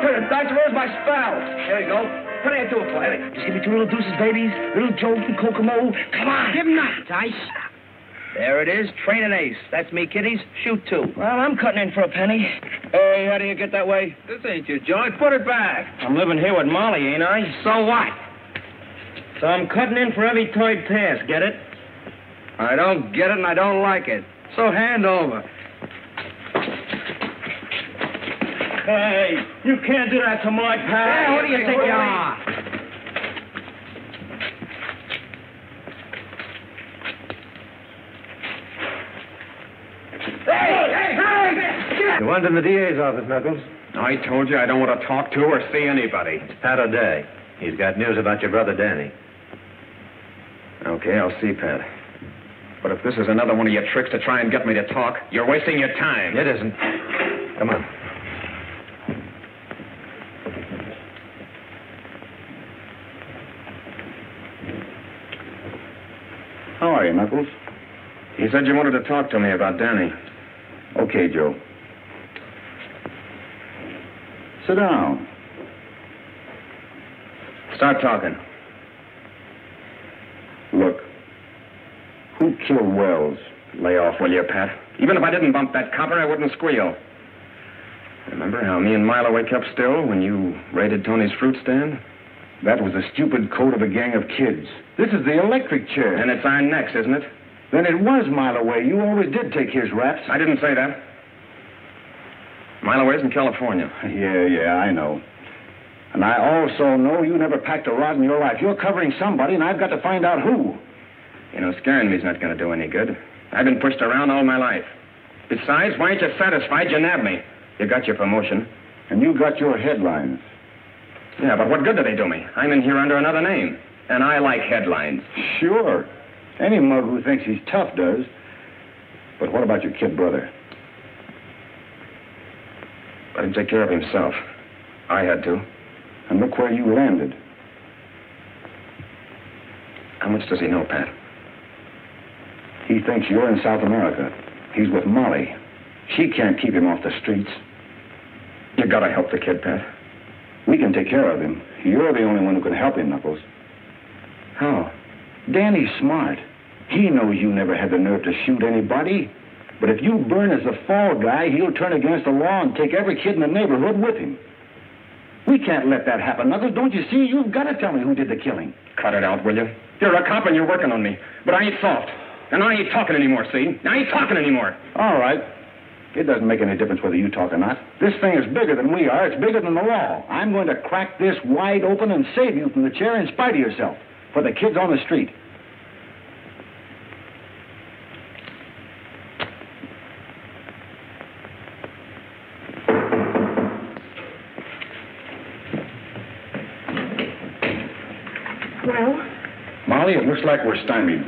doctor, where's my spout? There you go. What do I do it for? Just give me 2 little deuces, babies. Little Joe from Kokomo. Come on. Give him that, Dice. There it is. Train an ace. That's me, kiddies. Shoot 2. Well, I'm cutting in for a penny. Hey, how do you get that way? This ain't your joint. Put it back. I'm living here with Molly, ain't I? So what? So I'm cutting in for every toy pass, get it? I don't get it and I don't like it. So hand over. Hey, you can't do that to my pal. Hey, what do you think you are? Hey! You went in the DA's office, Knuckles. I told you I don't want to talk to or see anybody. It's Pat O'Day. He's got news about your brother, Danny. Okay, I'll see, Pat. But if this is another one of your tricks to try and get me to talk, you're wasting your time. It isn't. Come on. How are you, Knuckles? He said you wanted to talk to me about Danny. Okay, Joe. Sit down. Start talking. Look, who killed Wells? Lay off, will you, Pat? Even if I didn't bump that copper, I wouldn't squeal. Remember how me and Miloway kept still when you raided Tony's fruit stand? That was a stupid code of a gang of kids. This is the electric chair. And it's our necks, isn't it? Then it was Miloway. You always did take his raps. I didn't say that. Miloway's in California. Yeah, I know. And I also know you never packed a rod in your life. You're covering somebody, and I've got to find out who. You know, scaring me's not going to do any good. I've been pushed around all my life. Besides, why ain't you satisfied you nabbed me? You got your promotion. And you got your headlines. Yeah, but what good do they do me? I'm in here under another name. And I like headlines. Sure. Any mug who thinks he's tough does. But what about your kid brother? Let him take care of himself. I had to. And look where you landed. How much does he know, Pat? He thinks you're in South America. He's with Molly. She can't keep him off the streets. You gotta help the kid, Pat. We can take care of him. You're the only one who can help him, Knuckles. How? Danny's smart. He knows you never had the nerve to shoot anybody. But if you burn as the fall guy, he'll turn against the law and take every kid in the neighborhood with him. We can't let that happen, Knuckles. Don't you see? You've got to tell me who did the killing. Cut it out, will you? You're a cop and you're working on me. But I ain't soft. And I ain't talking anymore, see? I ain't talking anymore. All right. It doesn't make any difference whether you talk or not. This thing is bigger than we are. It's bigger than the law. I'm going to crack this wide open and save you from the chair in spite of yourself. For the kids on the street. Well? Molly, it looks like we're stymied.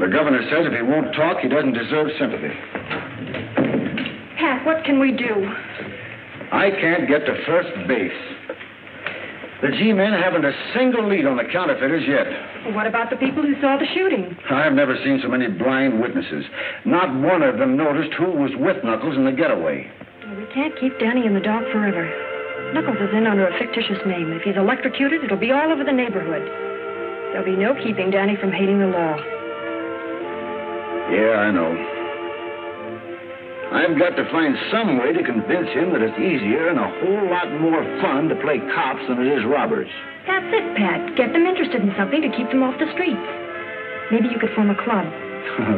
The governor says if he won't talk, he doesn't deserve sympathy. Pat, what can we do? I can't get to first base. The G-men haven't a single lead on the counterfeiters yet. Well, what about the people who saw the shooting? I've never seen so many blind witnesses. Not one of them noticed who was with Knuckles in the getaway. Well, we can't keep Danny in the dark forever. Knuckles is in under a fictitious name. If he's electrocuted, it'll be all over the neighborhood. There'll be no keeping Danny from hating the law. Yeah, I know. I've got to find some way to convince him that it's easier and a whole lot more fun to play cops than it is robbers. That's it, Pat. Get them interested in something to keep them off the streets. Maybe you could form a club.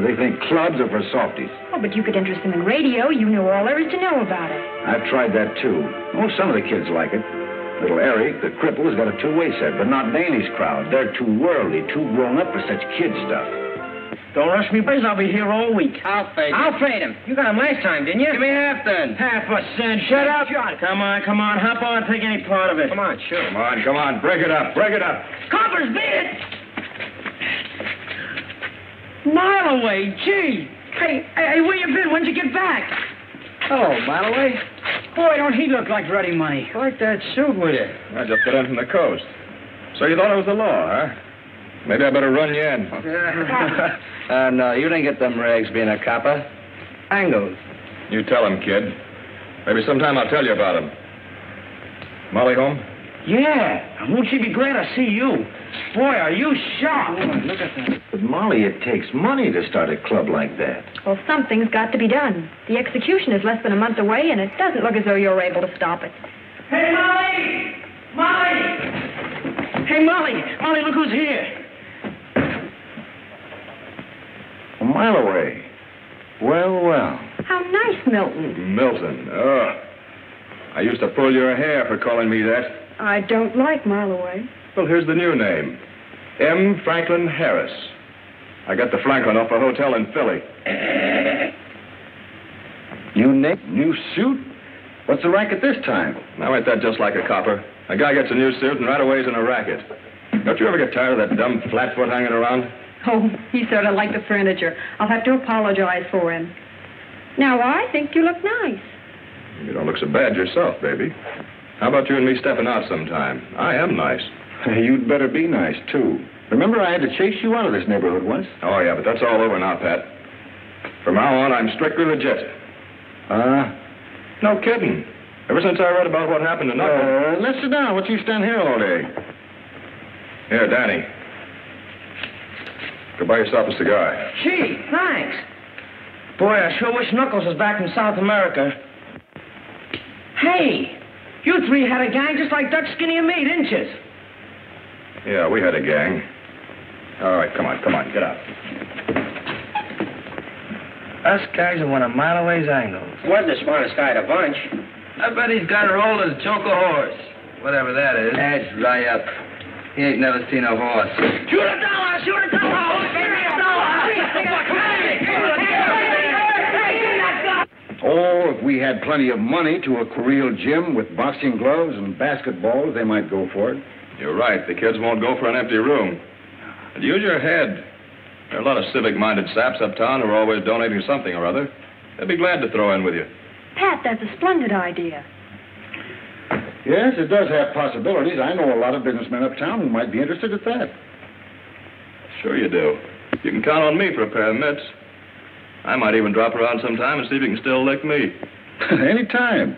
They think clubs are for softies. Oh, but you could interest them in radio. You know all there is to know about it. I've tried that, too. Oh, some of the kids like it. Little Eric, the cripple, has got a two-way set, but not Danny's crowd. They're too worldly, too grown up for such kid stuff. Don't rush me, boys. I'll be here all week. I'll fade him. I'll fade him. You got him last time, didn't you? Give me half then. Half a cent. Shut up. Come on. Hop on. Take any part of it. Come on, shoot him. Come on. Break it up. Coppers, beat it! Mile away. Gee. Hey, where you been? When'd you get back? Hello, Miloway. Boy, don't he look like ready money. Like that suit with you. I just got in from the coast. So you thought it was the law, huh? Maybe I better run you in. No, you didn't get them rags being a copper. Angles. You tell him, kid. Maybe sometime I'll tell you about him. Molly home? Yeah. And won't she be glad to see you? Boy, are you sharp. Look at that. But, Molly, it takes money to start a club like that. Well, something's got to be done. The execution is less than a month away, and it doesn't look as though you're able to stop it. Hey, Molly! Molly! Hey, Molly! Molly, look who's here. A mile away. Well, well. How nice, Milton. Milton. Oh. I used to pull your hair for calling me that. I don't like Mile Away. Well, here's the new name. M. Franklin Harris. I got the Franklin off a hotel in Philly. New suit? What's the racket this time? Now, ain't that just like a copper? A guy gets a new suit and right away he's in a racket. Don't you ever get tired of that dumb flatfoot hanging around? Oh, he sort of like the furniture. I'll have to apologize for him. Now, I think you look nice. You don't look so bad yourself, baby. How about you and me stepping out sometime? I am nice. You'd better be nice, too. Remember, I had to chase you out of this neighborhood once? Oh, yeah, but that's all over now, Pat. From now on, I'm strictly legit. No kidding. Ever since I read about what happened to Knuckles... Let's sit down. What you stand here all day? Here, Danny. Go buy yourself a cigar. Gee, thanks. Boy, I sure wish Knuckles was back in South America. Hey, you three had a gang just like Dutch, Skinny, and me, didn't you? Yeah, we had a gang. All right, come on, get out. Us guys are one of Mile Away's angles. Wasn't the smartest guy at a bunch. I bet he's got her old as choke a horse. Whatever that is. That's right up. He ain't never seen a horse. Shoot a dollar! Shoot a dollar! Oh, if we had plenty of money to a Koreal gym with boxing gloves and basketballs, they might go for it. You're right. The kids won't go for an empty room. But use your head. There are a lot of civic-minded saps uptown who are always donating something or other. They'd be glad to throw in with you. Pat, that's a splendid idea. Yes, it does have possibilities. I know a lot of businessmen uptown who might be interested at that. Sure you do. You can count on me for a pair of mitts. I might even drop around sometime and see if you can still lick me. Anytime.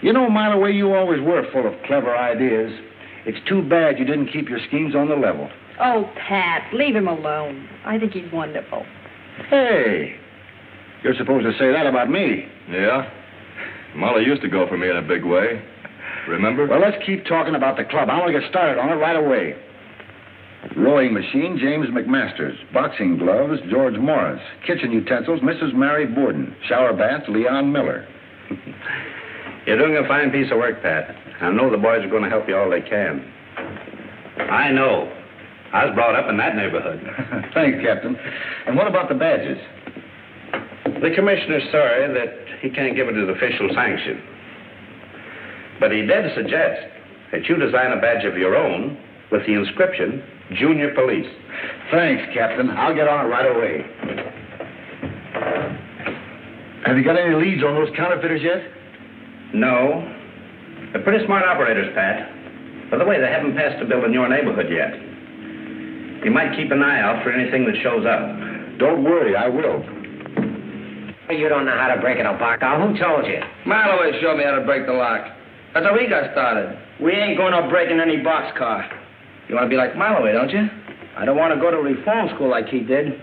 You know, Mile Away, you always were full of clever ideas. It's too bad you didn't keep your schemes on the level. Oh, Pat, leave him alone. I think he's wonderful. Hey, you're supposed to say that about me. Yeah? Molly used to go for me in a big way. Remember? Well, let's keep talking about the club. I want to get started on it right away. Rowing machine, James McMasters. Boxing gloves, George Morris. Kitchen utensils, Mrs. Mary Borden. Shower baths, Leon Miller. You're doing a fine piece of work, Pat. I know the boys are going to help you all they can. I know. I was brought up in that neighborhood. Thanks, Captain. And what about the badges? The commissioner's sorry that he can't give it his official sanction. But he did suggest that you design a badge of your own with the inscription, Junior Police. Thanks, Captain. I'll get on it right away. Have you got any leads on those counterfeiters yet? No. They're pretty smart operators, Pat. By the way, they haven't passed a bill in your neighborhood yet. You might keep an eye out for anything that shows up. Don't worry, I will. You don't know how to break it a lock out. Who told you? Mile Away showed me how to break the lock. That's how he got started. We ain't going to break in any boxcar. You want to be like Mile Away, don't you? I don't want to go to reform school like he did.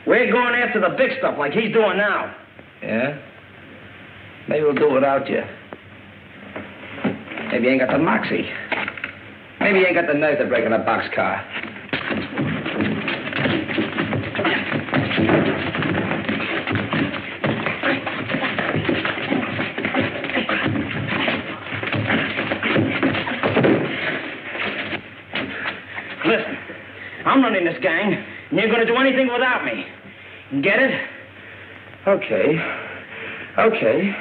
We're going after the big stuff like he's doing now. Yeah? Maybe we'll do it without you. Maybe you ain't got the moxie. Maybe you ain't got the nerve to break in a boxcar. Listen, I'm running this gang, and you're going to do anything without me. Get it? Okay. Okay.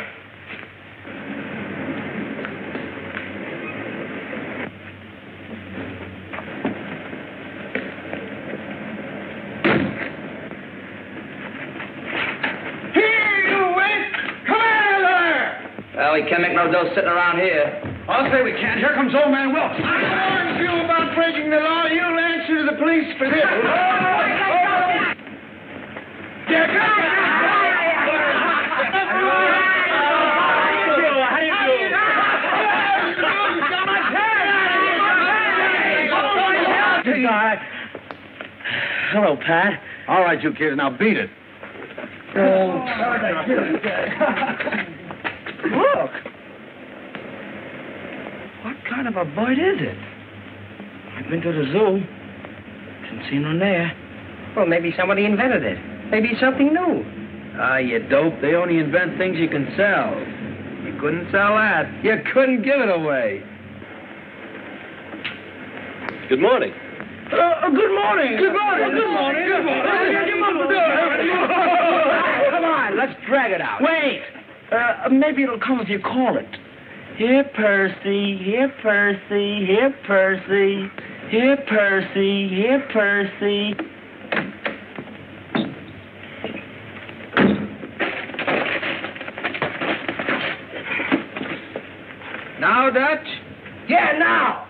Well, we can't make no dough sitting around here. I'll say we can't. Here comes old man Wilkes. I warned you about breaking the law. You'll answer to the police for this. How do you do? tomorrow, Pat. All right, you kids, now beat it. Look. What kind of a bird is it? I've been to the zoo. Didn't see none there. Well, maybe somebody invented it. Maybe it's something new. Ah, you dope. They only invent things you can sell. You couldn't sell that. You couldn't give it away. Good morning. Good morning. Good morning. Good morning. Good morning. Come on, let's drag it out. Wait. Maybe it'll come if you call it. Here, Percy. Here, Percy. Here, Percy. Here, Percy. Here, Percy. Now, Dutch? Yeah, now.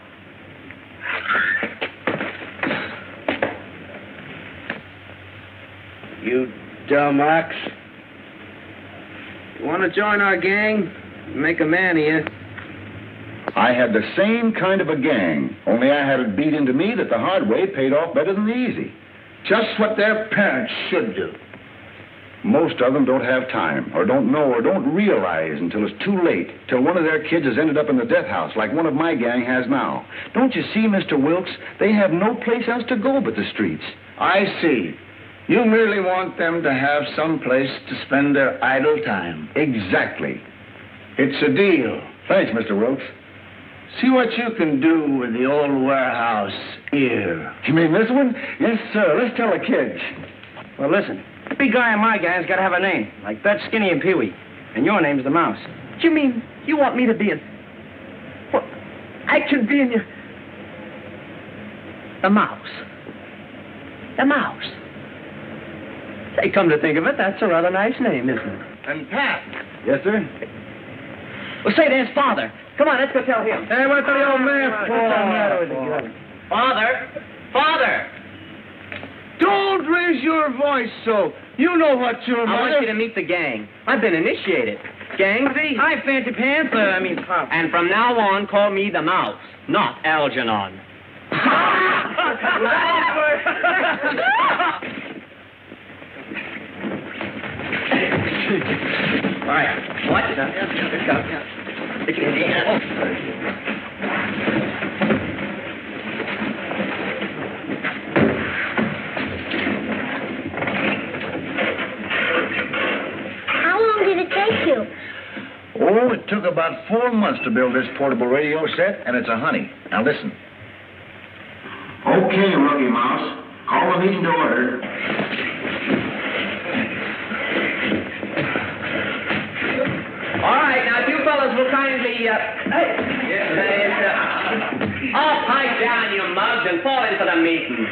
You dumb ox. You want to join our gang? Make a man of you. I had the same kind of a gang, only I had it beat into me that the hard way paid off better than the easy. Just what their parents should do. Most of them don't have time, or don't know, or don't realize until it's too late, till one of their kids has ended up in the death house like one of my gang has now. Don't you see, Mr. Wilkes? They have no place else to go but the streets. I see. You merely want them to have some place to spend their idle time. Exactly. It's a deal. Thanks, Mr. Wilkes. See what you can do with the old warehouse here. You mean this one? Yes, sir. Let's tell the kids. Well, listen. The big guy in my gang's got to have a name, like Dutch, Skinny, and Pee-wee. And your name's the Mouse. You mean you want me to be in... What? I can be in your... The Mouse. The Mouse. Say, come to think of it, that's a rather nice name, isn't it? And Pat. Yes, sir? Well, say, there's Father. Come on, let's go tell him. Hey, what's the old man for? Father! Father! Don't raise your voice so. You know what your mother... I want you to meet the gang. I've been initiated. Gangsy? Hi, Fancy Pants. Pop. And from now on, call me the Mouse, not Algernon. All right. What? How long did it take you? Oh, it took about 4 months to build this portable radio set, and it's a honey. Now listen. Okay, Rookie Mouse. Call the meeting to order. All right, now, if you fellas will kindly, all pipe down, you mugs, and fall into the meeting.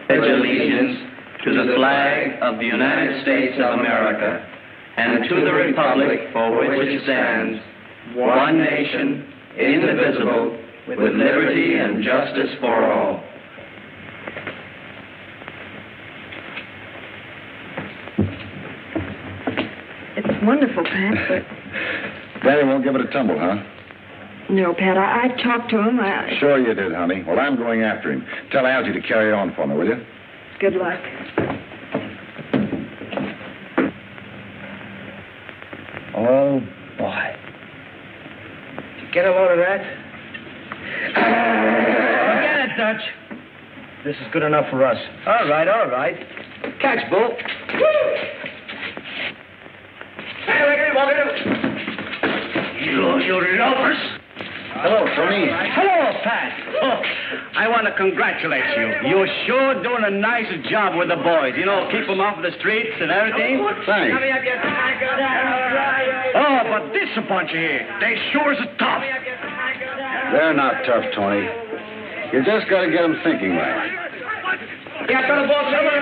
Pledge allegiance to the flag of the United States of America and to the republic for which it stands, one nation, indivisible, with liberty and justice for all. It's wonderful, Pat, but... Daddy won't give it a tumble, huh? No, Pat, I talked to him. Sure you did, honey. Well, I'm going after him. Tell Algie to carry on for me, will you? Good luck. Oh, boy. Did you get a load of that? Forget it, Dutch. This is good enough for us. All right, all right. Catch, Bull. Hey, Ricky, walk it up. You loafers. Hello, Tony. Hello, Pat. Oh, I want to congratulate you. You're sure doing a nice job with the boys. You know, keep them off the streets and everything. Thanks. Oh, but this a bunch of here. They sure is tough. They're not tough, Tony. You just got to get them thinking right. Yeah, come on, boss. Come on,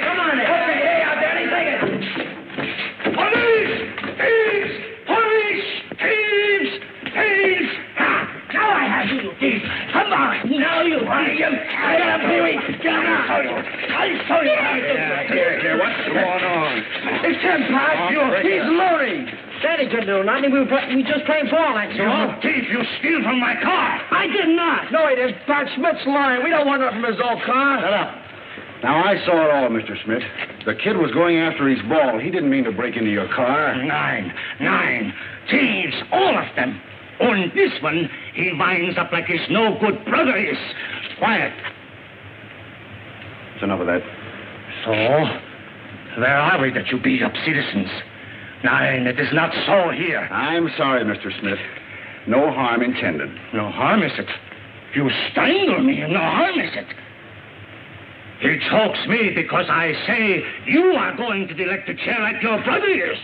come on. Hey, out there, take it. Police! Thieves! Police! Thieves! Thieves! Now I have you, thieves. Come on. Now you want him. Get up, Pee-wee. Get him out. I'll show you how to do it. Here, what's going on? It's him, Pat. He's loading. Danny couldn't do nothing. We just played ball, that's all. You thief, you steal from my car. I did not. No, he didn't. Pat Smith's lying. We don't want nothing from his old car. Shut up. Now, I saw it all, Mr. Smith. The kid was going after his ball. He didn't mean to break into your car. Nine. Thieves, all of them. On this one, he winds up like his no-good brother is. Quiet. That's enough of that. So, where are we that you beat up citizens? Nine, it is not so here. I'm sorry, Mr. Smith. No harm intended. No harm, is it? You strangle me, no harm, is it? He chokes me because I say you are going to the electric chair like your brother is.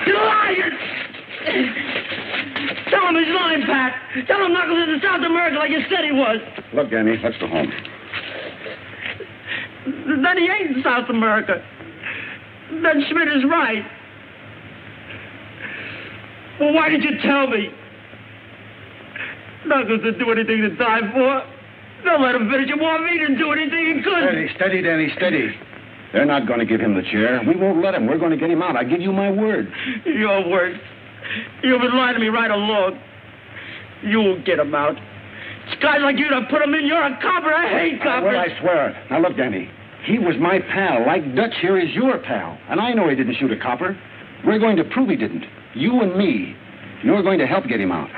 You liar! Tell him he's lying, Pat. Tell him Knuckles is in South America like you said he was. Look, Danny, let's go home. Then he ain't in South America. Then Schmidt is right. Well, why did you tell me? Knuckles didn't do anything to die for. Don't let him finish. You want me to do anything he could. Steady, Danny, steady. They're not going to give him the chair. We won't let him. We're going to get him out. I give you my word. Your word. You've been lying to me right along. You'll get him out. It's guys like you that put him in. You're a copper. I hate coppers. Well, I swear. Now, look, Danny. He was my pal, like Dutch here is your pal. And I know he didn't shoot a copper. We're going to prove he didn't. You and me. You're going to help get him out.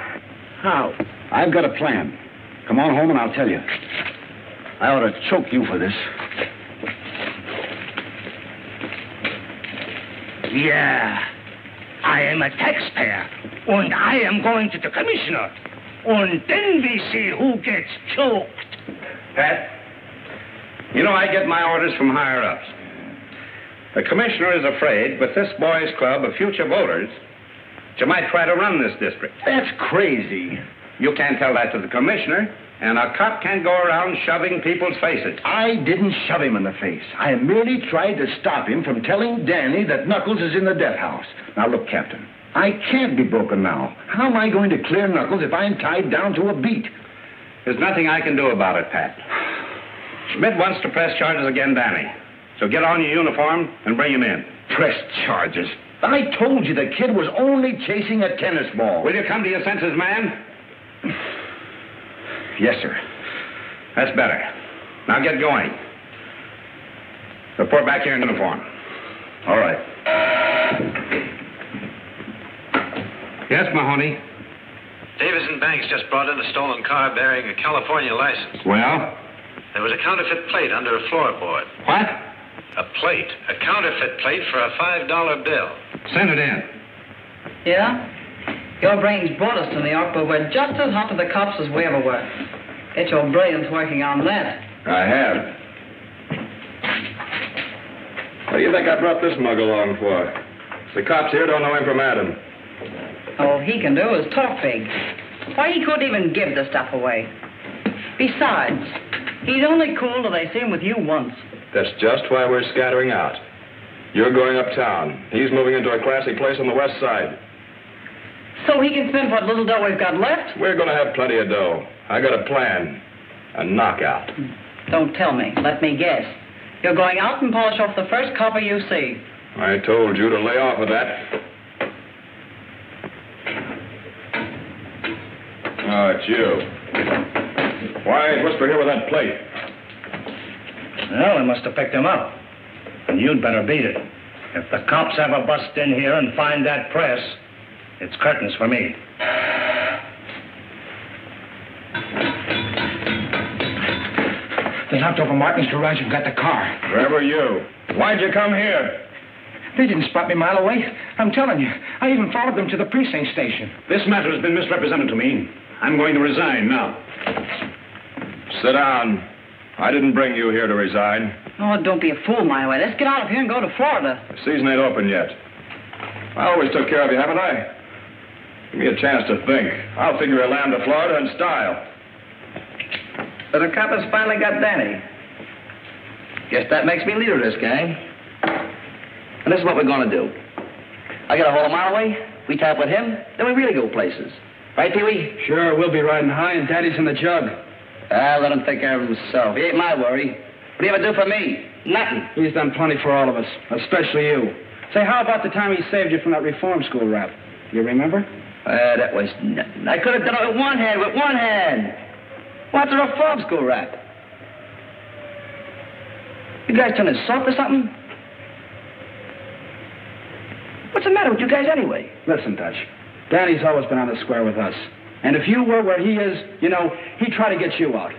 How? I've got a plan. Come on home and I'll tell you. I ought to choke you for this. Yeah. I am a taxpayer. And I am going to the commissioner. And then we see who gets choked. Pat, you know I get my orders from higher-ups. The commissioner is afraid with this boys' club of future voters that you might try to run this district. That's crazy. You can't tell that to the commissioner, and a cop can't go around shoving people's faces. I didn't shove him in the face. I merely tried to stop him from telling Danny that Knuckles is in the death house. Now, look, Captain, I can't be broken now. How am I going to clear Knuckles if I'm tied down to a beat? There's nothing I can do about it, Pat. Schmidt wants to press charges against Danny. So get on your uniform and bring him in. Press charges? I told you the kid was only chasing a tennis ball. Will you come to your senses, man? Yes, sir. That's better. Now get going. Report back here in uniform. All right. Yes, Mahoney? Davis and Banks just brought in a stolen car bearing a California license. Well? There was a counterfeit plate under a floorboard. What? A plate. A counterfeit plate for a $5 bill. Send it in. Yeah? Your brains brought us to New York, but we're just as hot to the cops as we ever were. Get your brilliance working on that. I have. What do you think I brought this mug along for? The cops here don't know him from Adam. All he can do is talk big. Why, he couldn't even give the stuff away. Besides, he's only cool till they see him with you once. That's just why we're scattering out. You're going uptown. He's moving into a classy place on the west side. So he can spend what little dough we've got left? We're going to have plenty of dough. I got a plan. A knockout. Don't tell me. Let me guess. You're going out and polish off the first copper you see. I told you to lay off of that. Oh, it's you. Why, what's for here with that plate? Well, I must have picked him up. And you'd better beat it. If the cops ever bust in here and find that press, it's curtains for me. They knocked over Martin's garage and got the car. Where were you? Why'd you come here? They didn't spot me a mile away. I'm telling you. I even followed them to the precinct station. This matter has been misrepresented to me. I'm going to resign now. Sit down. I didn't bring you here to resign. Oh, don't be a fool, my way. Let's get out of here and go to Florida. The season ain't open yet. I always took care of you, haven't I? Give me a chance to think. I'll figure a land to Florida in style. So the coppers finally got Danny. Guess that makes me leader of this gang. And this is what we're going to do. I got a hold of Marloway. We tie up with him, then we really go places. Right, Pee-wee? Sure, we'll be riding high and Daddy's in the jug. Let him take care of himself. He ain't my worry. What do you ever do for me? Nothing. He's done plenty for all of us, especially you. Say, how about the time he saved you from that reform school rap? You remember? That was nothing. I could have done it with one hand. What's a reform school rat? You guys turning soft or something? What's the matter with you guys anyway? Listen, Dutch. Danny's always been on the square with us. And if you were where he is, you know, he'd try to get you out.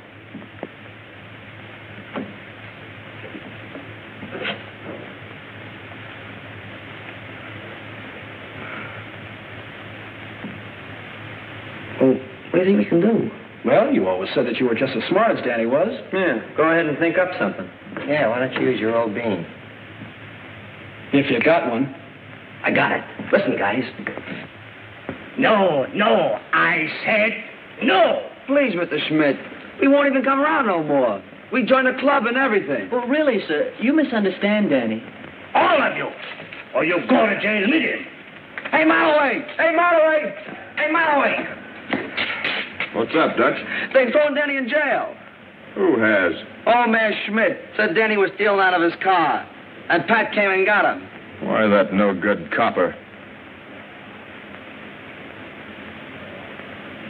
Well, what do you think we can do? Well, you always said that you were just as smart as Danny was. Yeah, go ahead and think up something. Yeah, why don't you use your old bean? If you got one. I got it. Listen, guys. No, I said no. Please, Mr. Schmidt. We won't even come around no more. We join the club and everything. Well, really, sir, you misunderstand Danny. All of you. Or you go to jail immediately. Hey, Malloway! What's up, Dutch? They've thrown Danny in jail. Who has? Old man Schmidt said Danny was stealing out of his car. And Pat came and got him. Why, that no-good copper.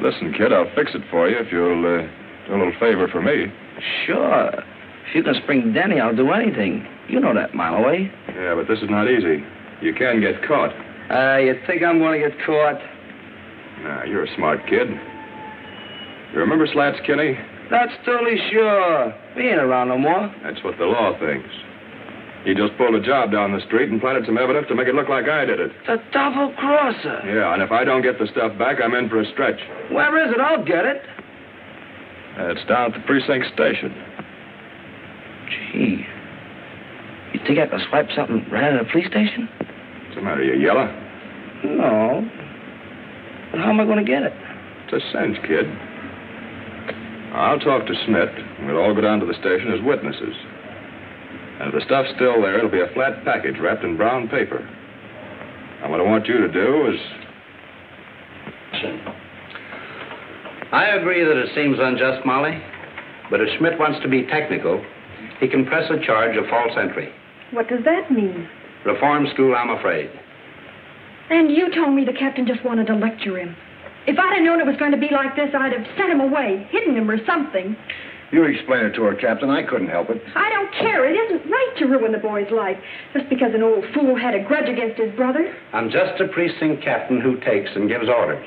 Listen, kid, I'll fix it for you if you'll do a little favor for me. Sure. If you can spring Danny, I'll do anything. You know that, Malloway. Yeah, but this is not easy. You can get caught. You think I'm going to get caught? Nah, you're a smart kid. You remember Slats Kinney? That's totally sure. We ain't around no more. That's what the law thinks. He just pulled a job down the street and planted some evidence to make it look like I did it. The double-crosser. Yeah, and if I don't get the stuff back, I'm in for a stretch. Where is it? I'll get it. It's down at the precinct station. Gee. You think I could swipe something right out of the police station? What's the matter, you yellow? No. But how am I going to get it? It's a cinch, kid. I'll talk to Smith, and we'll all go down to the station as witnesses. And if the stuff's still there, it'll be a flat package wrapped in brown paper. And what I want you to do is... I agree that it seems unjust, Molly. But if Schmidt wants to be technical, he can press a charge of false entry. What does that mean? Reform school, I'm afraid. And you told me the captain just wanted to lecture him. If I'd have known it was going to be like this, I'd have sent him away, hidden him or something. You explain it to her, Captain. I couldn't help it. I don't care. It isn't right to ruin the boy's life just because an old fool had a grudge against his brother. I'm just a precinct captain who takes and gives orders.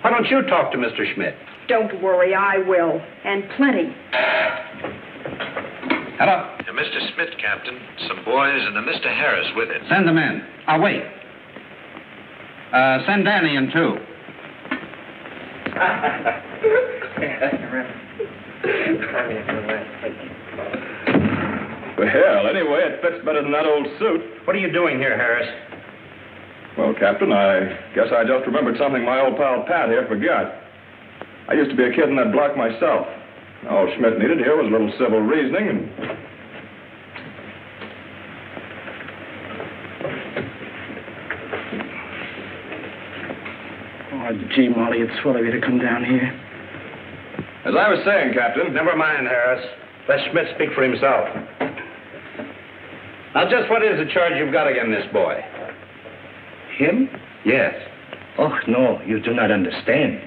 Why don't you talk to Mr. Schmidt? Don't worry, I will. And plenty. Hello? Mr. Smith, Captain. Some boys and a Mr. Harris with it. Send them in. I'll wait. Send Danny in, too. Well, anyway, it fits better than that old suit. What are you doing here, Harris? Well, Captain, I guess I just remembered something my old pal Pat here forgot. I used to be a kid in that block myself. All Schmidt needed here was a little civil reasoning and... Oh, gee, Molly, it's swell of you to come down here. As I was saying, Captain... Never mind, Harris. Let Schmidt speak for himself. Now, just what is the charge you've got against this boy? Him? Yes. Oh, no, you do not understand.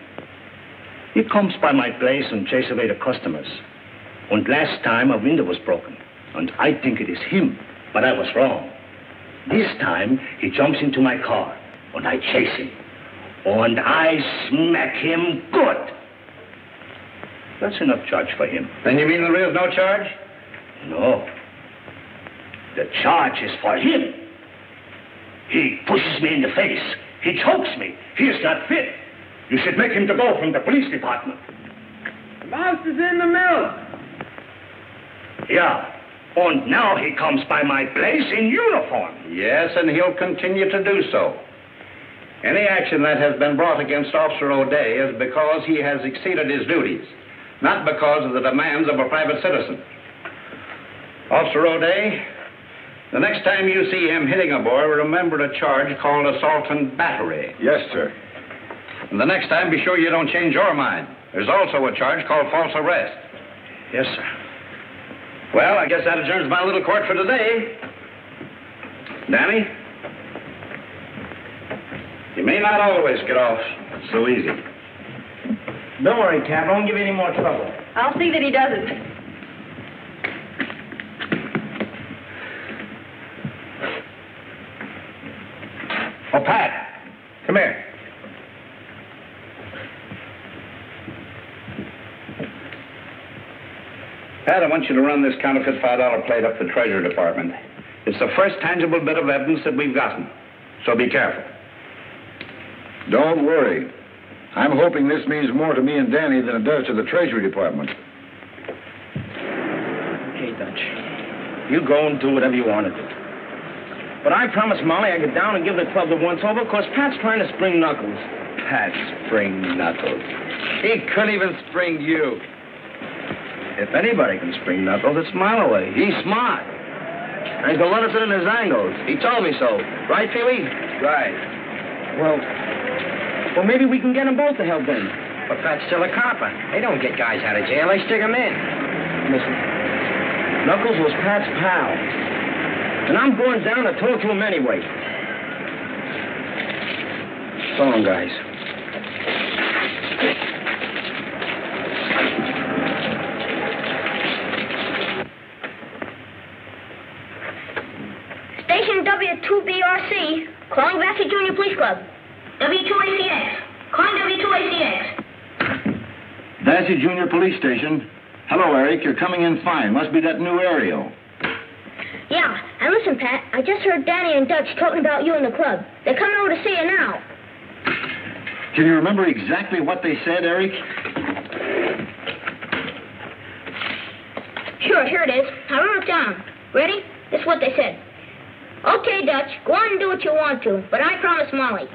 He comes by my place and chases away the customers. And last time a window was broken. And I think it is him, but I was wrong. This time he jumps into my car and I chase him. And I smack him good. That's enough charge for him. Then you mean there is no charge? No. The charge is for him. He pushes me in the face. He chokes me. He is not fit. You should make him to go from the police department. The mouse is in the milk. Yeah. And now he comes by my place in uniform. Yes, and he'll continue to do so. Any action that has been brought against Officer O'Day is because he has exceeded his duties, not because of the demands of a private citizen. Officer O'Day, the next time you see him hitting a boy, remember a charge called assault and battery. Yes, sir. And the next time, be sure you don't change your mind. There's also a charge called false arrest. Yes, sir. Well, I guess that adjourns my little court for today. Danny? You may not always get off so easy. Don't worry, Cap. I won't give you any more trouble. I'll see that he doesn't. Oh, Pat, come here. Pat, I want you to run this counterfeit $5 plate up the Treasury Department. It's the first tangible bit of evidence that we've gotten. So be careful. Don't worry. I'm hoping this means more to me and Danny than it does to the Treasury Department. Okay, Dutch. You go and do whatever you want to do. But I promised Molly I'd get down and give the club the once-over because Pat's trying to spring Knuckles. Pat spring Knuckles. He couldn't even spring you. If anybody can spring Knuckles, it's Mileway. He's smart. And he's let us in his angles. He told me so. Right, Pee-wee? Right. Well, maybe we can get them both to help then. But Pat's still a copper. They don't get guys out of jail. They stick them in. Listen, Knuckles was Pat's pal. And I'm going down to talk to him anyway. So long, guys. Station W2BRC, calling Vassar Junior Police Club. W2ACX, calling W2ACX. Vassar Junior Police Station. Hello, Eric. You're coming in fine. Must be that new aerial. Yeah, and listen, Pat, I just heard Danny and Dutch talking about you in the club. They're coming over to see you now. Can you remember exactly what they said, Eric? Sure, here it is. I wrote it down. Ready? This is what they said. Okay, Dutch, go on and do what you want to, but I promise Molly.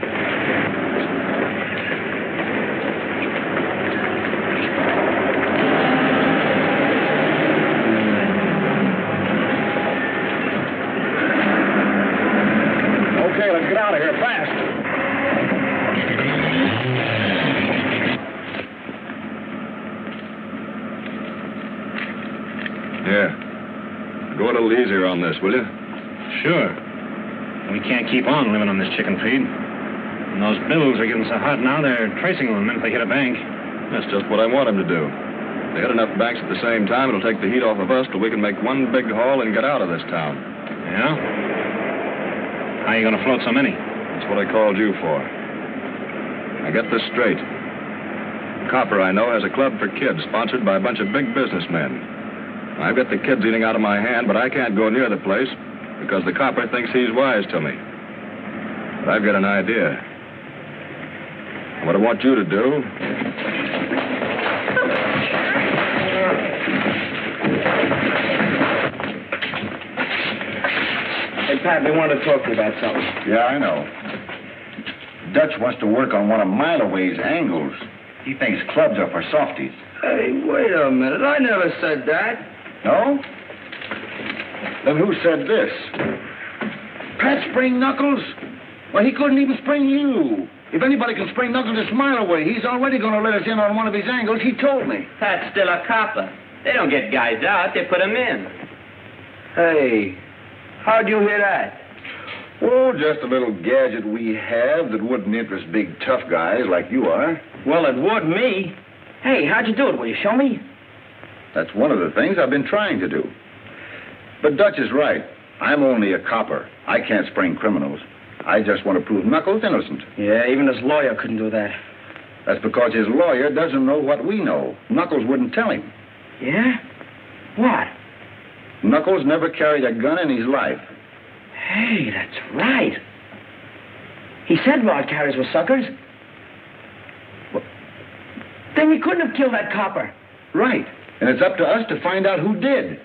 Okay, let's get out of here fast. Yeah. Go a little easier on this, will you? Sure. We can't keep on living on this chicken feed. And those bills are getting so hot now, they're tracing them if they hit a bank. That's just what I want them to do. If they hit enough banks at the same time, it'll take the heat off of us till we can make one big haul and get out of this town. Yeah? How are you going to float so many? That's what I called you for. Now get this straight. Copper, I know, has a club for kids sponsored by a bunch of big businessmen. I've got the kids eating out of my hand, but I can't go near the place because the copper thinks he's wise to me. But I've got an idea. And what I want you to do... Hey, Pat, we want to talk to you about something. Yeah, I know. Dutch wants to work on one of Mileway's angles. He thinks clubs are for softies. Hey, wait a minute. I never said that. No? Then who said this? Pat spring Knuckles? Well, he couldn't even spring you. If anybody can spring Knuckles, it's Mileway. He's already going to let us in on one of his angles. He told me. Pat's still a copper. They don't get guys out. They put them in. Hey, how'd you hear that? Oh, just a little gadget we have that wouldn't interest big tough guys like you are. Well, it would me. Hey, how'd you do it? Will you show me? That's one of the things I've been trying to do. But Dutch is right. I'm only a copper. I can't spring criminals. I just want to prove Knuckles innocent. Yeah, even his lawyer couldn't do that. That's because his lawyer doesn't know what we know. Knuckles wouldn't tell him. Yeah? What? Knuckles never carried a gun in his life. Hey, that's right. He said rod carriers were suckers. Well, then we couldn't have killed that copper. Right. And it's up to us to find out who did.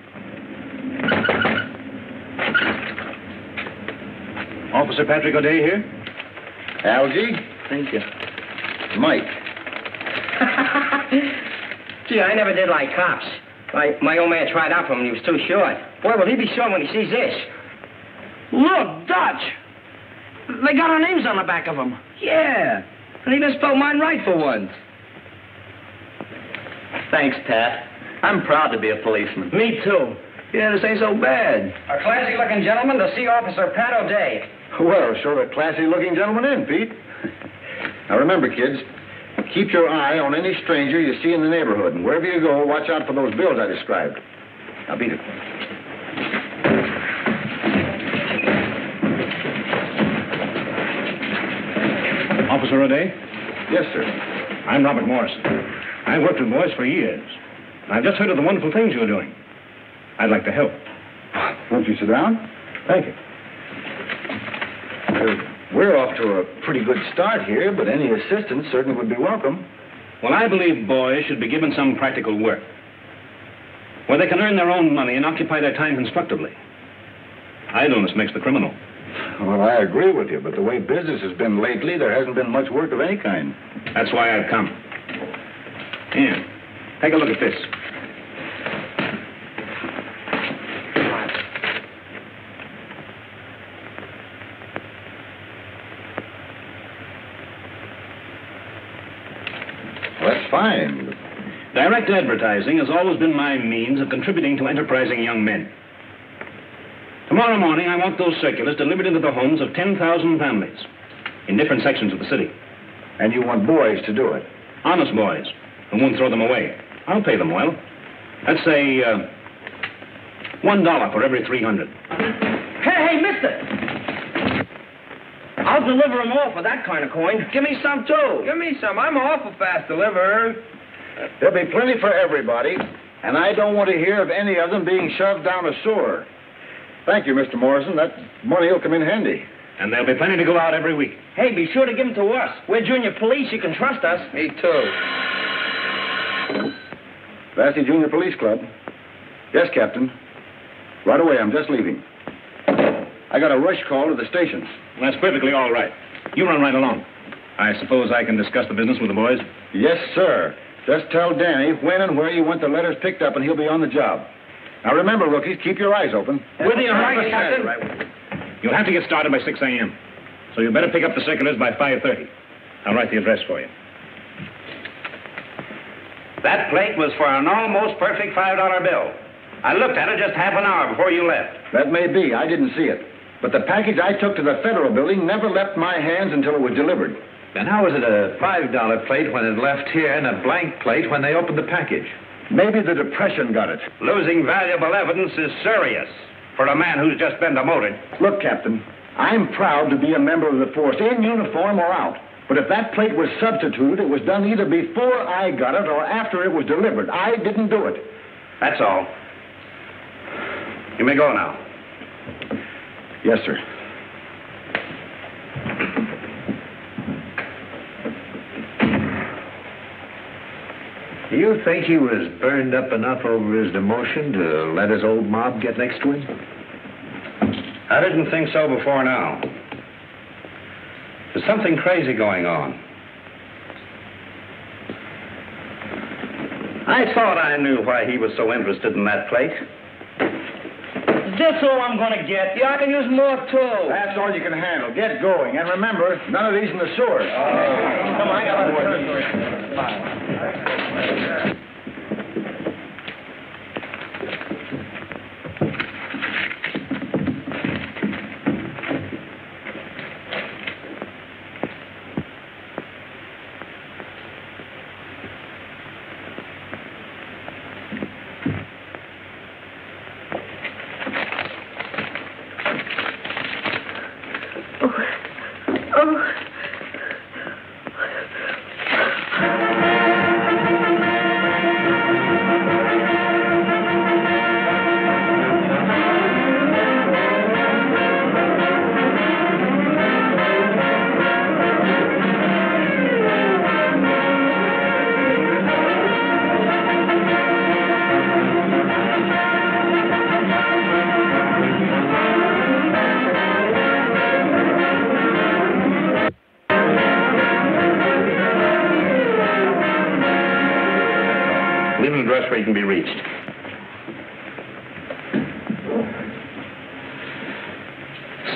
Officer Patrick O'Day here. Algie? Thank you. Mike. Gee, I never did like cops. My old man tried out for him and he was too short. Boy, will he be short when he sees this. Look, Dutch. They got our names on the back of them. Yeah. And he done spelled mine right for once. Thanks, Pat. I'm proud to be a policeman. Me too. Yeah, this ain't so bad. A classy-looking gentleman to see Officer Pat O'Day. Well, show the classy-looking gentleman in, Pete. Now remember, kids, keep your eye on any stranger you see in the neighborhood. And wherever you go, watch out for those bills I described. Now beat it. Officer O'Day? Yes, sir. I'm Robert Morrison. I've worked with boys for years. I've just heard of the wonderful things you're doing. I'd like to help. Won't you sit down? Thank you. We're off to a pretty good start here, but any assistance certainly would be welcome. Well, I believe boys should be given some practical work where they can earn their own money and occupy their time constructively. Idleness makes the criminal. Well, I agree with you, but the way business has been lately, there hasn't been much work of any kind. That's why I've come. Here, take a look at this. Well, that's fine. Direct advertising has always been my means of contributing to enterprising young men. Tomorrow morning, I want those circulars delivered into the homes of 10,000 families in different sections of the city. And you want boys to do it? Honest boys who won't throw them away. I'll pay them well. Let's say $1 for every 300. Hey, mister! I'll deliver them all for that kind of coin. Give me some, too. Give me some. I'm an awful fast deliverer. There'll be plenty for everybody, and I don't want to hear of any of them being shoved down a sewer. Thank you, Mr. Morrison. That money will come in handy. And there'll be plenty to go out every week. Hey, be sure to give them to us. We're junior police. You can trust us. Me too. Vassy Junior Police Club. Yes, Captain. Right away. I'm just leaving. I got a rush call to the station. Well, that's perfectly all right. You run right along. I suppose I can discuss the business with the boys? Yes, sir. Just tell Danny when and where you want the letters picked up, and he'll be on the job. Now, remember, rookies, keep your eyes open. With you, right, Captain. Right. You'll have to get started by 6 a.m., so you better pick up the circulars by 5:30. I'll write the address for you. That plate was for an almost perfect $5 bill. I looked at it just half an hour before you left. That may be. I didn't see it. But the package I took to the Federal Building never left my hands until it was delivered. Then how is it a $5 plate when it left here and a blank plate when they opened the package? Maybe the Depression got it. Losing valuable evidence is serious for a man who's just been demoted. Look, Captain, I'm proud to be a member of the force, in uniform or out. But if that plate was substituted, it was done either before I got it or after it was delivered. I didn't do it. That's all. You may go now. Yes, sir. Do you think he was burned up enough over his demotion to let his old mob get next to him? I didn't think so before now. There's something crazy going on. I thought I knew why he was so interested in that plate. Is this all I'm going to get? Yeah, I can use more, too. That's all you can handle. Get going. And remember, none of these in the sewer. Come on, I got a turn. Leave an address where you can be reached.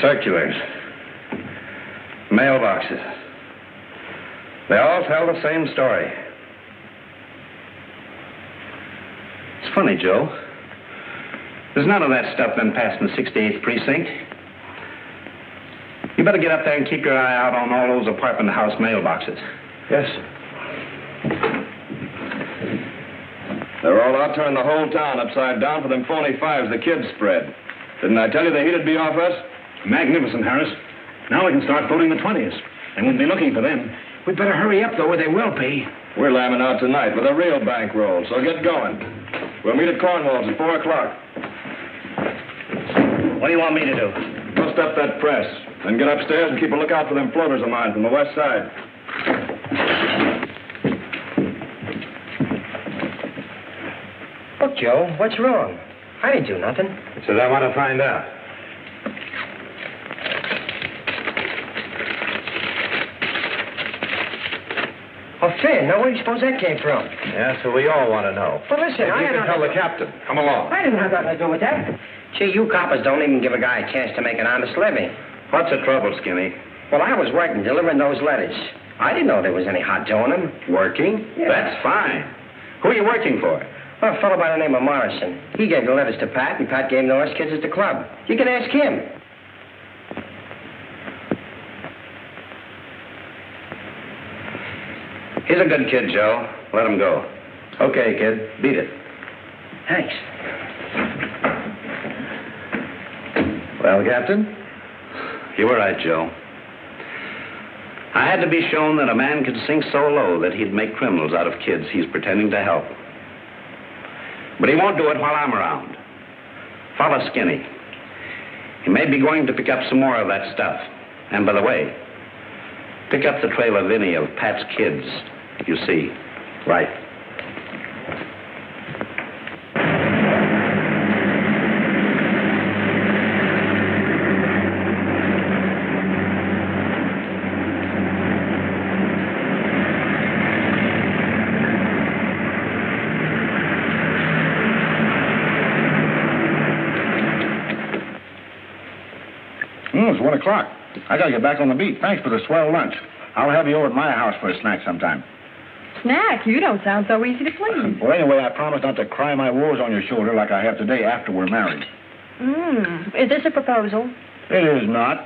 Circulars. Mailboxes. They all tell the same story. It's funny, Joe. There's none of that stuff been passed in the 68th precinct. You better get up there and keep your eye out on all those apartment house mailboxes. Yes. They're all out turning the whole town upside down for them phony fives the kids spread. Didn't I tell you the heat'd be off us? Magnificent, Harris. Now we can start folding the 20s. They won't be looking for them. We'd better hurry up, though, or they will be. We're lambing out tonight with a real bankroll, so get going. We'll meet at Cornwall's at 4 o'clock. What do you want me to do? Bust up that press, then get upstairs and keep a lookout for them floaters of mine from the west side. Look, Joe, what's wrong? I didn't do nothing. It's what I want to find out. Oh, Finn, now where do you suppose that came from? Yeah, so we all want to know. Well, listen, You can tell the captain. Come along. I didn't have nothing to do with that. Gee, you coppers don't even give a guy a chance to make an honest living. What's the trouble, Skinny? Well, I was working, delivering those letters. I didn't know there was any hot dough in them. Working? Yeah. That's fine. Who are you working for? Well, a fellow by the name of Morrison. He gave the letters to Pat, and Pat gave them to us kids at the club. You can ask him. He's a good kid, Joe. Let him go. Okay, kid. Beat it. Thanks. Well, Captain, you were right, Joe. I had to be shown that a man could sink so low that he'd make criminals out of kids he's pretending to help. But he won't do it while I'm around. Follow Skinny. He may be going to pick up some more of that stuff. And by the way, pick up the trail of any of Pat's kids. You see, right. It's 1 o'clock. I gotta get back on the beat. Thanks for the swell lunch. I'll have you over at my house for a snack sometime. Snack? You don't sound so easy to please. Well, anyway, I promise not to cry my woes on your shoulder like I have today after we're married. Is this a proposal? It is not.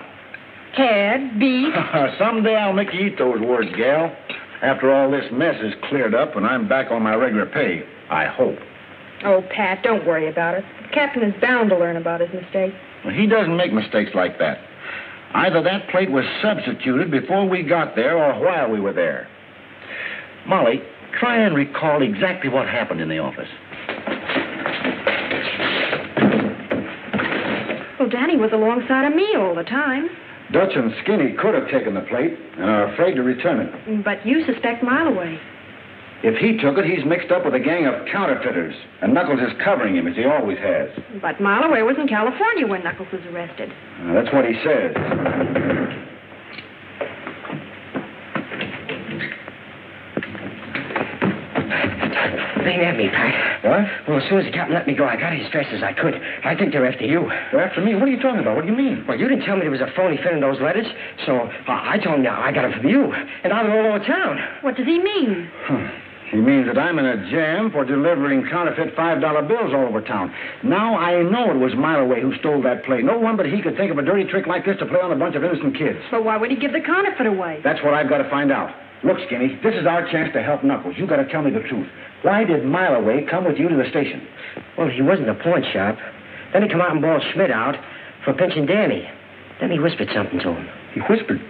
Cad, beef? Someday I'll make you eat those words, gal. After all this mess is cleared up and I'm back on my regular pay, I hope. Oh, Pat, don't worry about it. The captain is bound to learn about his mistake. Well, he doesn't make mistakes like that. Either that plate was substituted before we got there or while we were there. Molly, try and recall exactly what happened in the office. Well, Danny was alongside of me all the time. Dutch and Skinny could have taken the plate and are afraid to return it. But you suspect Mileway. If he took it, he's mixed up with a gang of counterfeiters, and Knuckles is covering him, as he always has. But Mileway was in California when Knuckles was arrested. That's what he says. They nabbed me, Pat. What? Well, as soon as the captain let me go, I got as fast as I could. I think they're after you. They're after me? What are you talking about? What do you mean? Well, you didn't tell me there was a phony Finn in those letters, so I told him I got them from you. And now they're all over town. What does he mean? He means that I'm in a jam for delivering counterfeit $5 bills all over town. Now I know it was Mileway who stole that plate. No one but he could think of a dirty trick like this to play on a bunch of innocent kids. But why would he give the counterfeit away? That's what I've got to find out. Look, Skinny, this is our chance to help Knuckles. You got to tell me the truth. Why did Mileway come with you to the station? Well, he wasn't a pawn shop. Then he come out and bawled Schmidt out for pinching Danny. Then he whispered something to him. He whispered?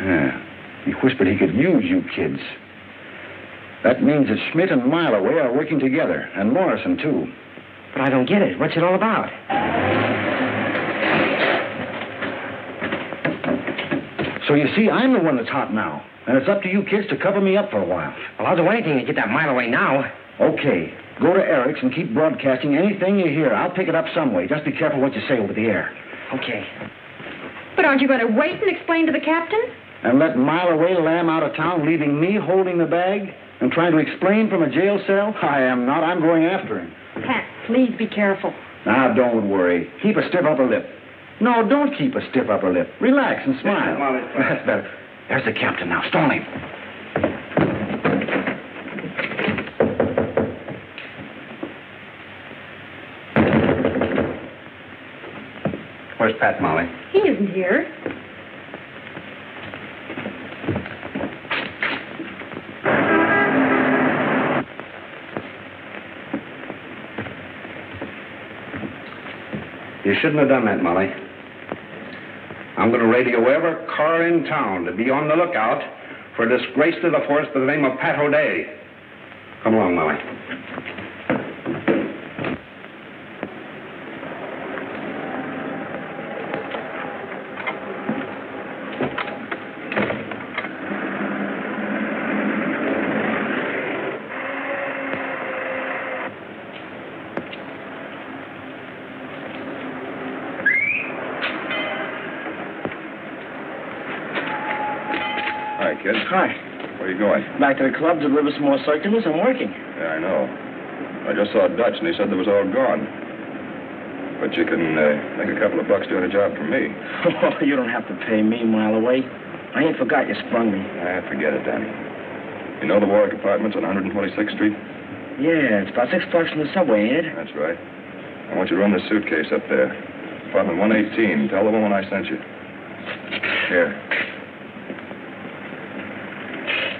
Yeah. He whispered he could use you kids. That means that Schmidt and Mileway are working together, and Morrison, too. But I don't get it. What's it all about? So you see, I'm the one that's hot now. And it's up to you kids to cover me up for a while. Well, I'll do anything to get that Mileway now. Okay. Go to Eric's and keep broadcasting anything you hear. I'll pick it up some way. Just be careful what you say over the air. Okay. But aren't you going to wait and explain to the captain? And let Mileway lamb out of town, leaving me holding the bag and trying to explain from a jail cell? I am not. I'm going after him. Pat, please be careful. Now, don't worry. Keep a stiff upper lip. No, don't keep a stiff upper lip. Relax and smile. That's better. There's the captain now. Stone him. Where's Pat, Molly? He isn't here. You shouldn't have done that, Molly. I'm going to radio every car in town to be on the lookout for a disgrace to the force by the name of Pat O'Day. Come along, Molly. Hi, kid. Hi. Where are you going? Back to the club to deliver some more circulars. I'm working. Yeah, I know. I just saw Dutch, and he said there was all gone. But you can make a couple of bucks doing a job for me. Oh, you don't have to pay me a mile away. I ain't forgot you sprung me. Forget it, Danny. You know the Warwick Apartments on 126th Street? Yeah, it's about 6 blocks from the subway, ain't it? That's right. I want you to run this suitcase up there. Apartment 118. Tell the woman I sent you. Here.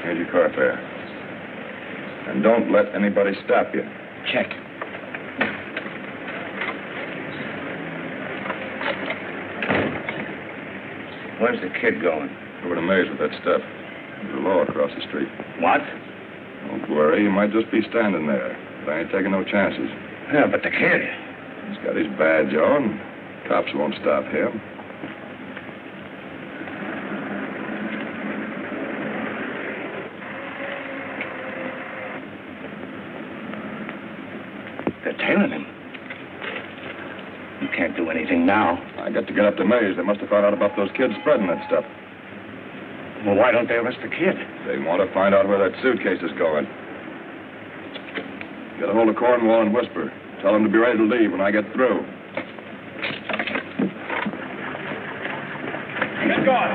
Here's your car fare. And don't let anybody stop you. Check. Where's the kid going? Over to Mays with that stuff. There's a law across the street. What? Don't worry, he might just be standing there. But I ain't taking no chances. Yeah, but the kid. He's got his badge on. Cops won't stop him. They're tailing him. You can't do anything now. I got to get up to Mays. They must have found out about those kids spreading that stuff. Well, why don't they arrest the kid? They want to find out where that suitcase is going. Get a hold of Cornwall and whisper. Tell them to be ready to leave when I get through. Get going.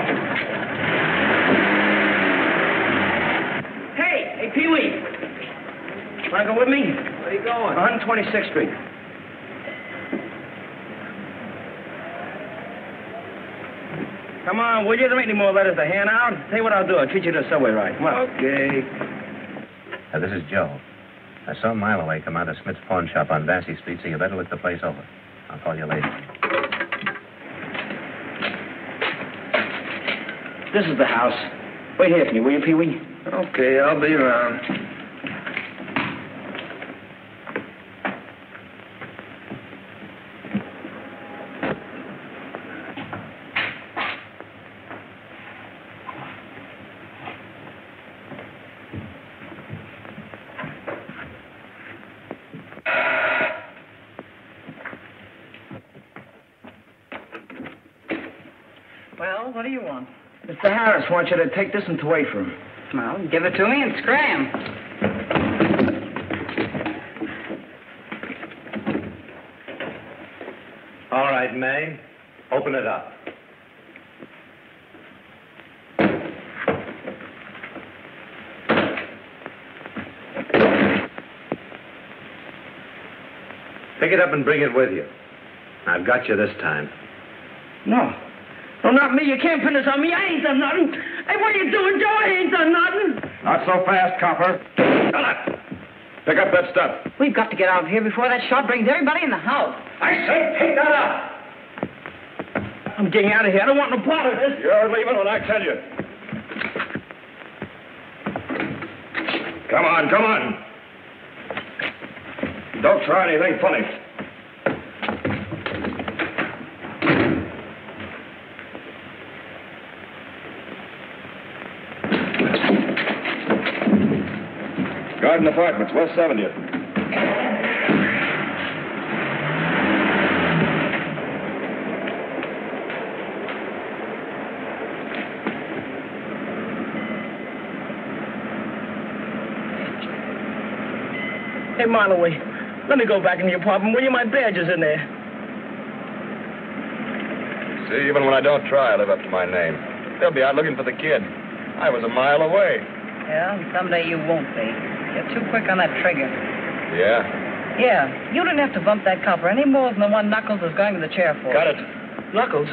Hey, Pee-wee. Want to go with me? Where are you going? 126th Street. Come on, will you? There ain't any more letters to hand out. Tell you what I'll do. I'll treat you to a subway ride. Come on. Okay. This is Joe. I saw a mile away come out of Smith's pawn shop on Vassy Street, so you better look the place over. I'll call you later. This is the house. Wait here for me, will you, Pee-wee? Okay, I'll be around. Well, what do you want? Mr. Harris wants you to take this and away from him. Well, give it to me and scram. All right, May. Open it up. Pick it up and bring it with you. I've got you this time. No. No, not me. You can't pin this on me. I ain't done nothing. Hey, what are you doing, Joe? I ain't done nothing. Not so fast, copper. Pick up that stuff. We've got to get out of here before that shot brings everybody in the house. I say, pick that up. I'm getting out of here. I don't want no part of this. You're leaving when I tell you. Come on, come on. Don't try anything funny. Garden Apartments, West 70th. Hey, Marloway, let me go back in the apartment. Will you? My badge is in there. See, even when I don't try, I live up to my name. They'll be out looking for the kid. I was a mile away. Yeah, and someday you won't be. You're too quick on that trigger. Yeah? Yeah, you didn't have to bump that copper any more than the one Knuckles is going to the chair for. Got it. Knuckles?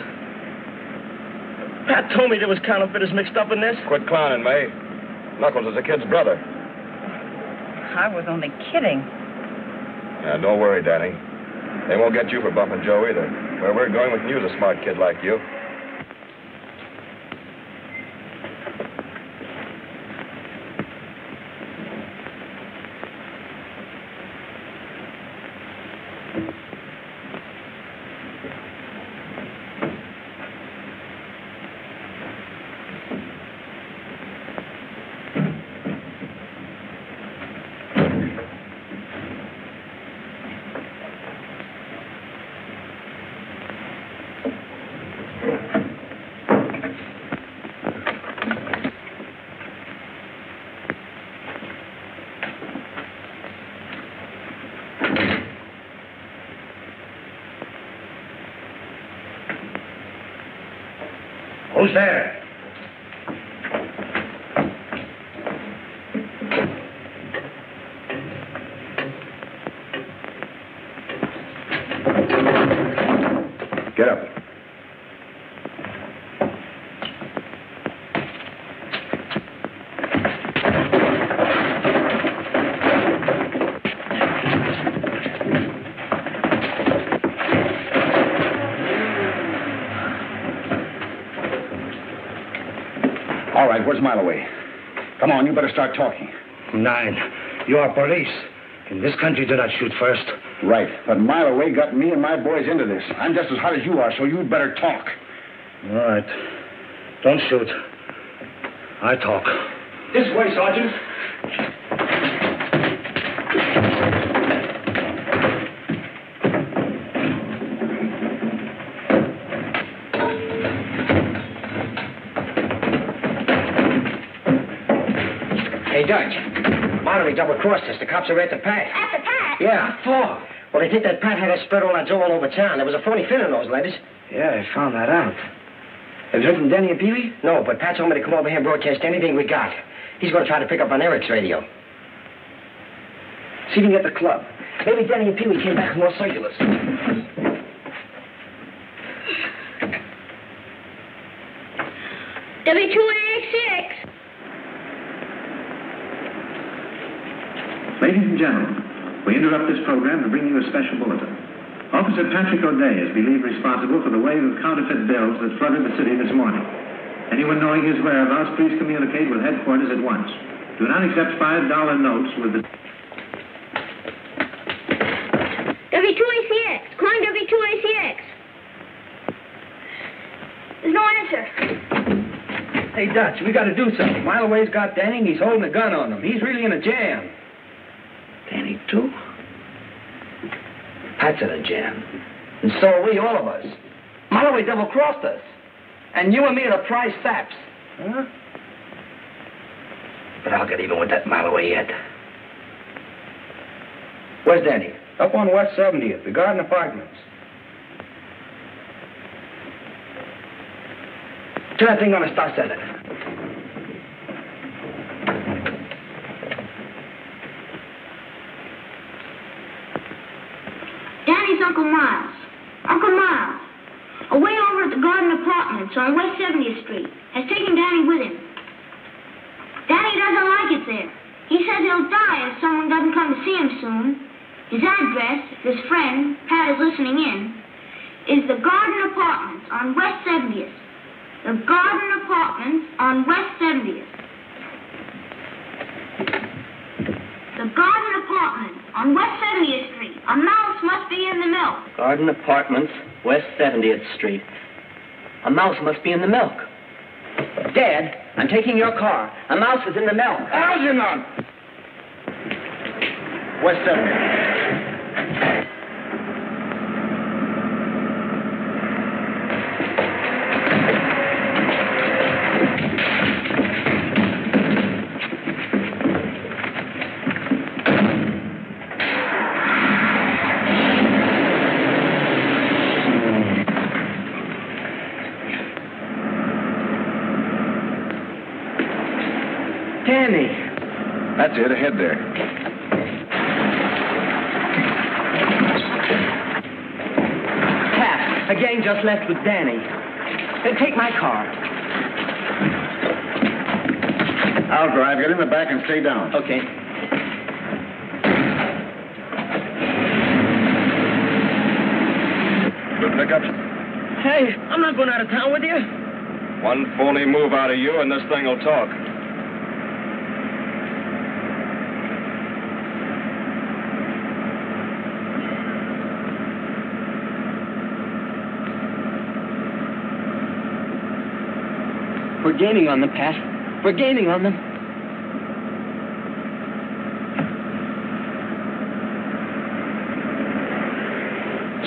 Pat told me there was counterfeiters mixed up in this. Quit clowning, May. Knuckles is the kid's brother. I was only kidding. Yeah, don't worry, Danny. They won't get you for bumping Joe either. Where we're going, we can use a smart kid like you. Who's there? Get up. All right, where's Mileway? Come on, you better start talking. 9. You are police. In this country, do not shoot first. Right, but Mileway got me and my boys into this. I'm just as hot as you are, so you'd better talk. All right. Don't shoot. I talk. This way, Sergeant. Hey, Dutch. Monterey double-crossed us. The cops are at the Pat. At the Pat? Yeah. For? Well, they think that Pat had us spread all that dough all over town. There was a phony fin in those letters. Yeah, I found that out. Have you heard from Denny and Pee-wee? No, but Pat told me to come over here and broadcast anything we got. He's going to try to pick up on Eric's radio. See if you can get the club. Maybe Denny and Pee-wee came back with more circulars. W286. Ladies and gentlemen, we interrupt this program to bring you a special bulletin. Officer Patrick O'Day is believed responsible for the wave of counterfeit bills that flooded the city this morning. Anyone knowing his whereabouts, please communicate with headquarters at once. Do not accept $5 notes with the... W2ACX. Calling W2ACX. There's no answer. Hey, Dutch, we got to do something. Mileway's got Danny, and he's holding a gun on him. He's really in a jam. Danny, too? Pat's in a jam. And so are we, all of us. Mileway double-crossed us. And you and me are the prize saps. Huh? But I'll get even with that Mileway yet. Where's Danny? Up on West 70th, the Garden Apartments. Turn that thing on and start sending. Danny's Uncle Miles. Uncle Miles. Away over at the Garden Apartments on West 70th Street. Has taken Danny with him. Danny doesn't like it there. He says he'll die if someone doesn't come to see him soon. His address, if his friend, Pat, is listening in, is the Garden Apartments on West 70th. The Garden Apartments on West 70th. The Garden Apartments on West 70th Street. A mouse must be in the milk. Garden Apartments, West 70th Street. A mouse must be in the milk. Dad, I'm taking your car. A mouse is in the milk. Algernon! West 70th. Danny. That's it, ahead there. Pat. A gang just left with Danny. Take my car. I'll drive. Get in the back and stay down. Okay. Good pickups. Hey, I'm not going out of town with you. One phony move out of you and this thing will talk. We're gaining on them, Pat. We're gaining on them.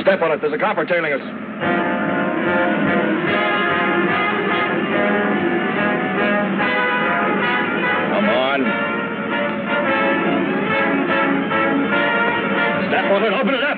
Step on it. There's a copper tailing us. Come on. Step on it. Open it up.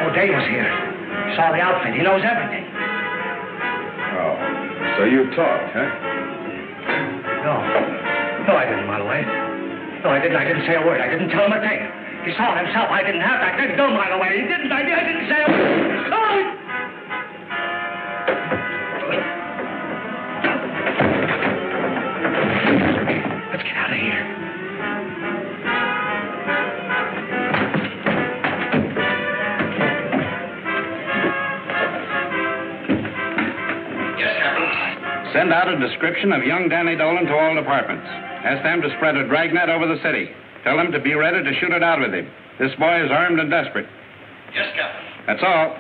O'Day was here. Saw the outfit. He knows everything. Oh, so you talked, huh? No, I didn't, Marloway. No, I didn't say a word. I didn't tell him a thing. He saw it himself. I didn't have to. I didn't go, Marloway. He didn't. I didn't say a word. Oh! Let's get out of here. Send out a description of young Danny Dolan to all departments. Ask them to spread a dragnet over the city. Tell them to be ready to shoot it out with him. This boy is armed and desperate. Yes, Captain. That's all.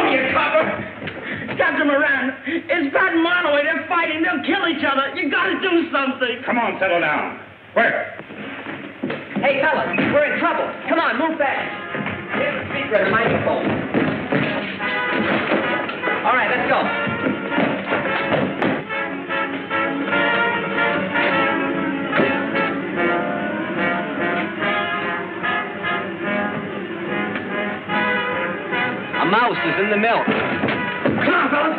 You copper! Captain Moran, it's Pat and Marloway. They're fighting. They'll kill each other. You gotta do something. Come on, settle down. Where? Hey, fellas, we're in trouble. Come on, move fast. Here's the speaker and the microphone. All right, let's go. A mouse is in the milk. Come on, fellas.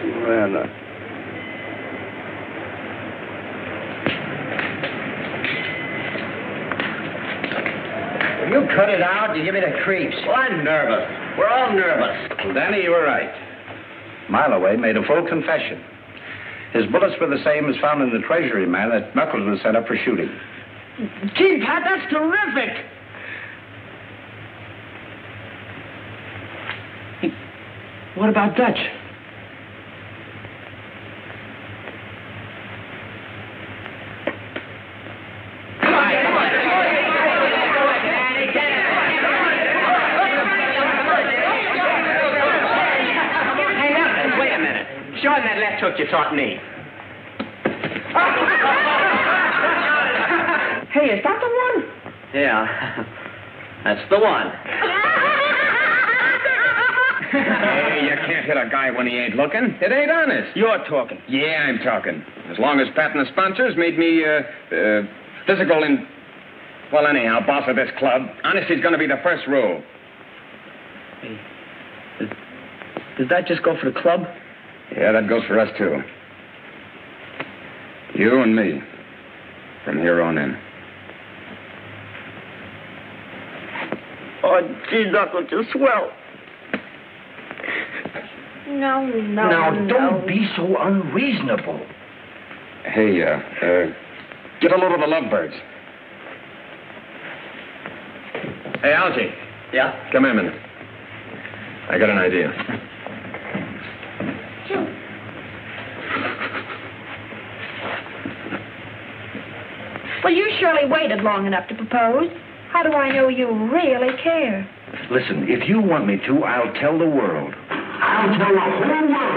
Well, You cut it out, you give me the creeps. Well, I'm nervous. We're all nervous. Well, Danny, you were right. Miloway made a full confession. His bullets were the same as found in the treasury man that Knuckles was set up for shooting. Gee, Pat, that's terrific. what about Dutch? Show him that left hook you taught me. Hey, is that the one? Yeah, that's the one. Hey, you can't hit a guy when he ain't looking. It ain't honest. You're talking. Yeah, I'm talking. As long as Pat and the sponsors made me, physical in... Well, anyhow, boss of this club, honesty's gonna be the first rule. Hey, does that just go for the club? Yeah, that goes for us, too. You and me. From here on in. Oh, gee, Knuckles, you're swell. No. Now, don't be so unreasonable. Hey, get a load of the lovebirds. Hey, Algie. Yeah? Come here a minute. I got an idea. Well, you surely waited long enough to propose. How do I know you really care? Listen, if you want me to, I'll tell the world. I'll tell the whole world